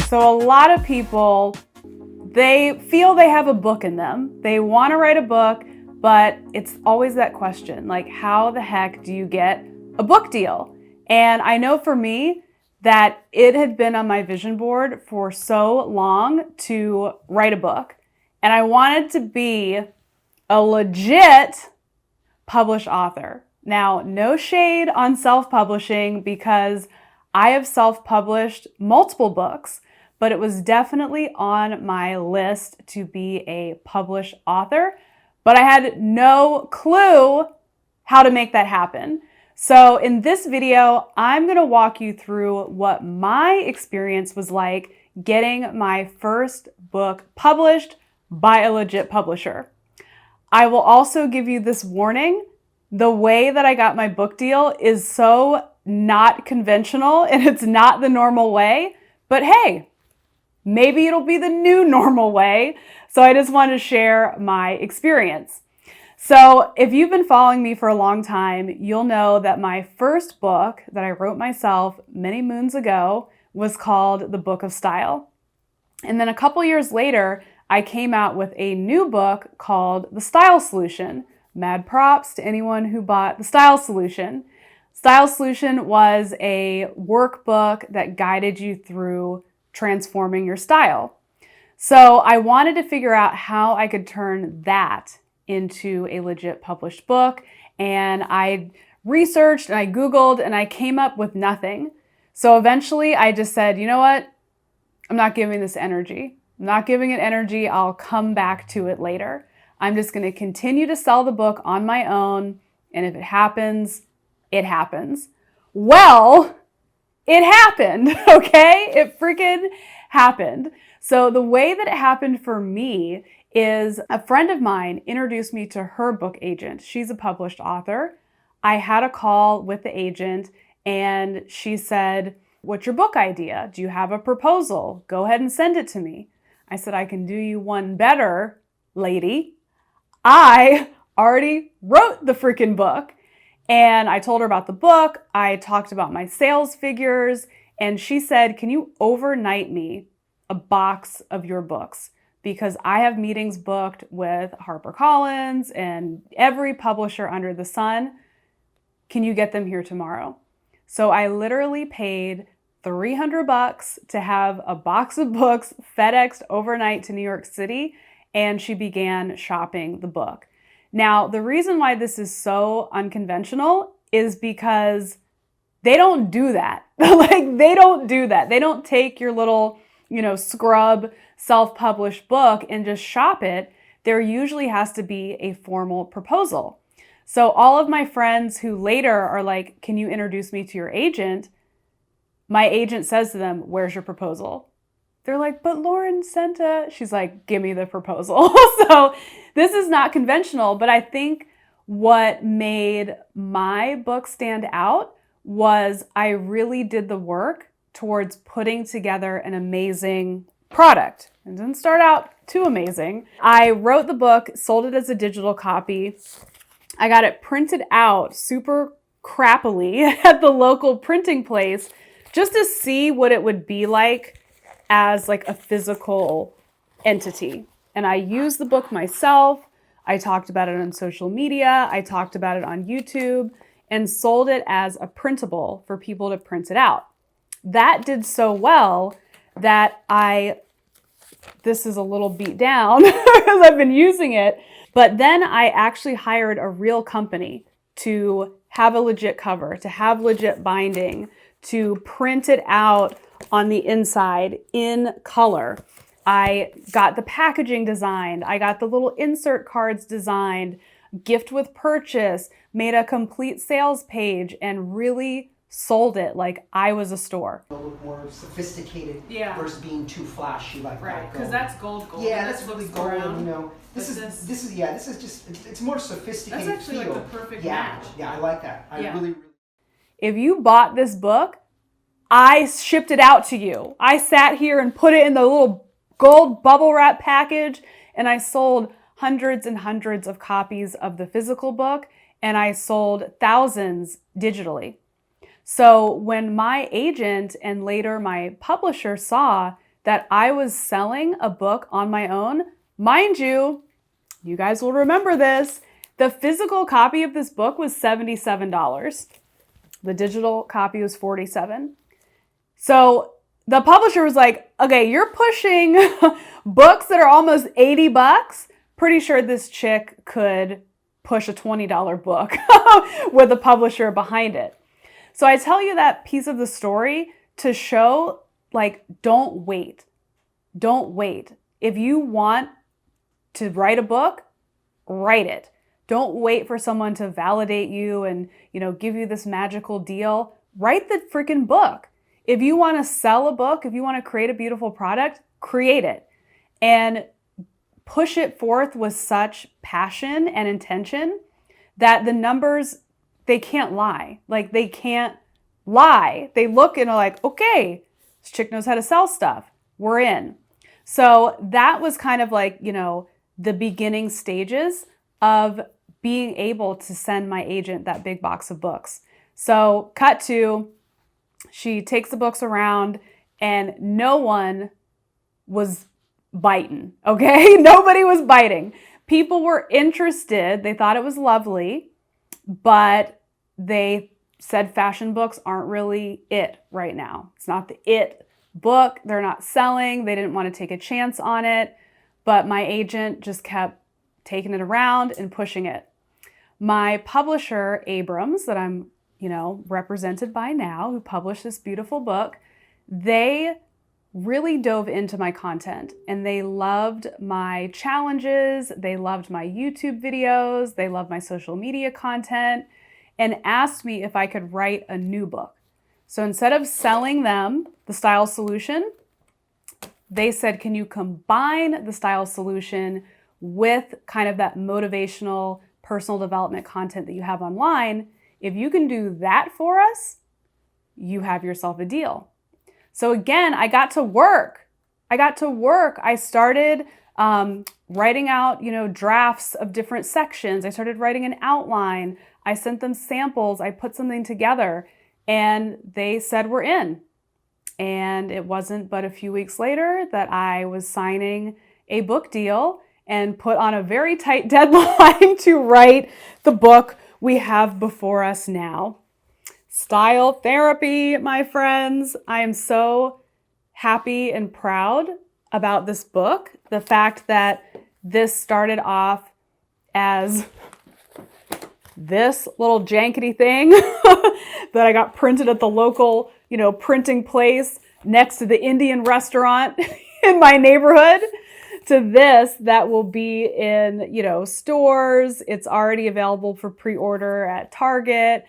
So a lot of people, they feel they have a book in them. They want to write a book, but it's always that question, like, how the heck do you get a book deal? And I know for me that it had been on my vision board for so long to write a book. And I wanted to be a legit published author. Now, no shade on self-publishing, because I have self-published multiple books, but it was definitely on my list to be a published author, but I had no clue how to make that happen. So in this video, I'm going to walk you through what my experience was like getting my first book published by a legit publisher. I will also give you this warning. The way that I got my book deal is so not conventional, and it's not the normal way, but hey, maybe it'll be the new normal way. So I just wanted to share my experience. So if you've been following me for a long time, you'll know that my first book that I wrote myself many moons ago was called The Book of Style. And then a couple years later, I came out with a new book called The Style Solution. Mad props to anyone who bought The Style Solution. Style Solution was a workbook that guided you through transforming your style. So I wanted to figure out how I could turn that into a legit published book. And I researched and I Googled and I came up with nothing. So eventually I just said, you know what? I'm not giving this energy. I'm not giving it energy. I'll come back to it later. I'm just going to continue to sell the book on my own. And if it happens, it happens. Well, it happened, okay? It freaking happened. So the way that it happened for me is a friend of mine introduced me to her book agent. She's a published author. I had a call with the agent and she said, "What's your book idea? Do you have a proposal? Go ahead and send it to me." I said, "I can do you one better, lady. I already wrote the freaking book." And I told her about the book. I talked about my sales figures. And she said, "Can you overnight me a box of your books? Because I have meetings booked with HarperCollins and every publisher under the sun. Can you get them here tomorrow?" So I literally paid $300 to have a box of books FedExed overnight to New York City. And she began shopping the book. Now, the reason why this is so unconventional is because they don't do that. Like, they don't do that. They don't take your little, scrub self-published book and just shop it. There usually has to be a formal proposal. So all of my friends who later are like, "Can you introduce me to your agent?" My agent says to them, "Where's your proposal?" They're like, "But Lauren sent a..." She's like, "Give me the proposal." So this is not conventional, but I think what made my book stand out was I really did the work towards putting together an amazing product. It didn't start out too amazing. I wrote the book, sold it as a digital copy. I got it printed out super crappily at the local printing place just to see what it would be like as like a physical entity. And I used the book myself. I talked about it on social media. I talked about it on YouTube and sold it as a printable for people to print it out. That did so well that this is a little beat down because I've been using it. But then I actually hired a real company to have a legit cover, to have legit binding, to print it out on the inside in color. I got the packaging designed. I got the little insert cards designed, gift with purchase, made a complete sales page, and really sold it like I was a store. A little more sophisticated versus being too flashy like right, that. Because that's gold. Yeah, that's really gold. This is just it's more sophisticated. That's actually feel. like the perfect match. match. Yeah, I like that. I really. If you bought this book, I shipped it out to you. I sat here and put it in the little gold bubble wrap package, and I sold hundreds and hundreds of copies of the physical book, and I sold thousands digitally. So when my agent and later my publisher saw that I was selling a book on my own. Mind you, you guys will remember this. The physical copy of this book was $77. The digital copy was $47. So the publisher was like, okay, you're pushing books that are almost $80. Pretty sure this chick could push a $20 book with a publisher behind it. So I tell you that piece of the story to show, like, don't wait. Don't wait. If you want to write a book, write it. Don't wait for someone to validate you and, give you this magical deal. Write the freaking book. If you want to sell a book, if you want to create a beautiful product, create it. And push it forth with such passion and intention that the numbers, they can't lie. Like, they can't lie. They look and are like, okay, this chick knows how to sell stuff. We're in. So that was kind of like, the beginning stages of being able to send my agent that big box of books. So cut to, she takes the books around and no one was biting, okay? Nobody was biting. People were interested. They thought it was lovely, but they said fashion books aren't really it right now. It's not the it book. They're not selling. They didn't want to take a chance on it, but my agent just kept taking it around and pushing it. My publisher, Abrams, that I'm, represented by now, who published this beautiful book, they really dove into my content and they loved my challenges. They loved my YouTube videos. They loved my social media content and asked me if I could write a new book. So instead of selling them the style solution, they said, can you combine the style solution with kind of that motivational personal development content that you have online? If you can do that for us, you have yourself a deal. So again, I got to work. I started writing out, drafts of different sections. I started writing an outline. I sent them samples. I put something together and they said, we're in. And it wasn't but a few weeks later that I was signing a book deal and put on a very tight deadline to write the book we have before us now. Style therapy, my friends. I am so happy and proud about this book. The fact that this started off as this little jankety thing that I got printed at the local, printing place next to the Indian restaurant in my neighborhood, to this that will be in, stores. It's already available for pre-order at Target,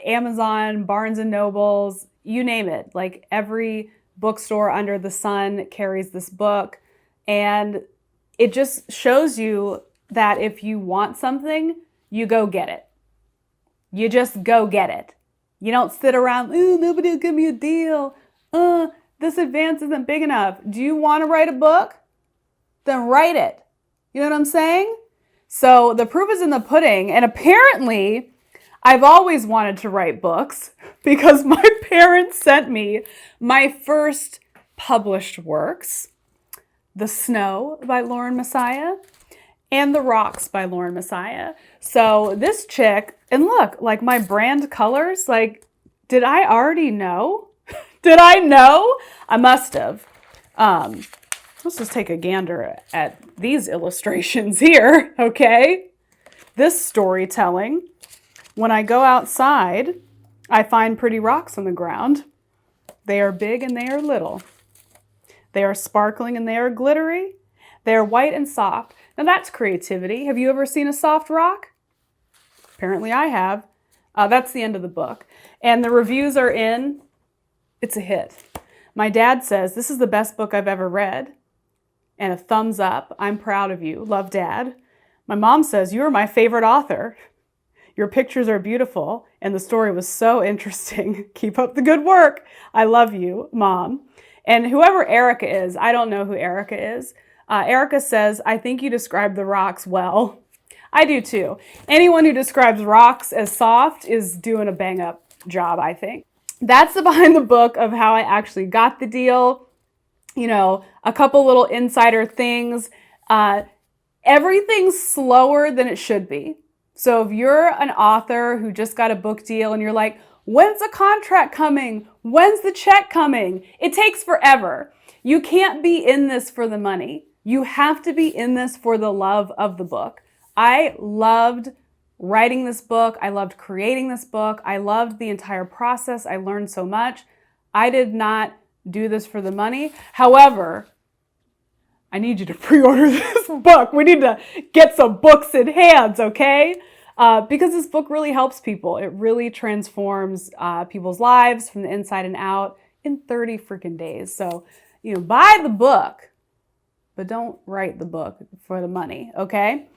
Amazon, Barnes and Nobles, you name it. Like every bookstore under the sun carries this book. And it just shows you that if you want something, you go get it. You just go get it. You don't sit around, ooh, nobody will give me a deal. This advance isn't big enough. Do you want to write a book? Then write it. You know what I'm saying? So the proof is in the pudding. And apparently, I've always wanted to write books because my parents sent me my first published works, The Snow by Lauren Messiah and The Rocks by Lauren Messiah. So this chick, and look, like my brand colors, like, did I already know? Did I know? I must have. Let's just take a gander at these illustrations here, okay? This storytelling. When I go outside, I find pretty rocks on the ground. They are big and they are little. They are sparkling and they are glittery. They are white and soft. Now that's creativity. Have you ever seen a soft rock? Apparently I have. That's the end of the book. And the reviews are in. It's a hit. My dad says, this is the best book I've ever read. And a thumbs up. I'm proud of you. Love, Dad. My mom says, you are my favorite author. Your pictures are beautiful. And the story was so interesting. Keep up the good work. I love you, Mom. And whoever Erica is, I don't know who Erica is. Erica says, I think you described the rocks well. I do too. Anyone who describes rocks as soft is doing a bang up job, I think. That's the behind the book of how I actually got the deal. you know, a couple little insider things. Everything's slower than it should be. So if you're an author who just got a book deal and you're like, when's the contract coming? When's the check coming? It takes forever. You can't be in this for the money. You have to be in this for the love of the book. I loved writing this book. I loved creating this book. I loved the entire process. I learned so much. I did not do this for the money. However, I need you to pre-order this book. We need to get some books in hands, okay? Because this book really helps people. It really transforms people's lives from the inside and out in 30 freaking days. So, you know, buy the book, but don't write the book for the money, okay?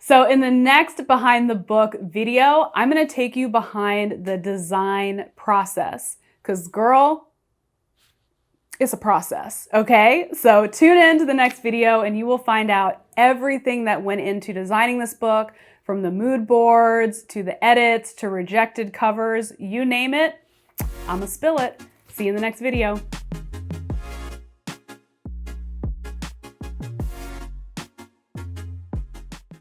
So in the next Behind the Book video, I'm gonna take you behind the design process. Because girl, it's a process, okay? So tune in to the next video and you will find out everything that went into designing this book, from the mood boards, to the edits, to rejected covers, you name it, I'ma spill it. See you in the next video.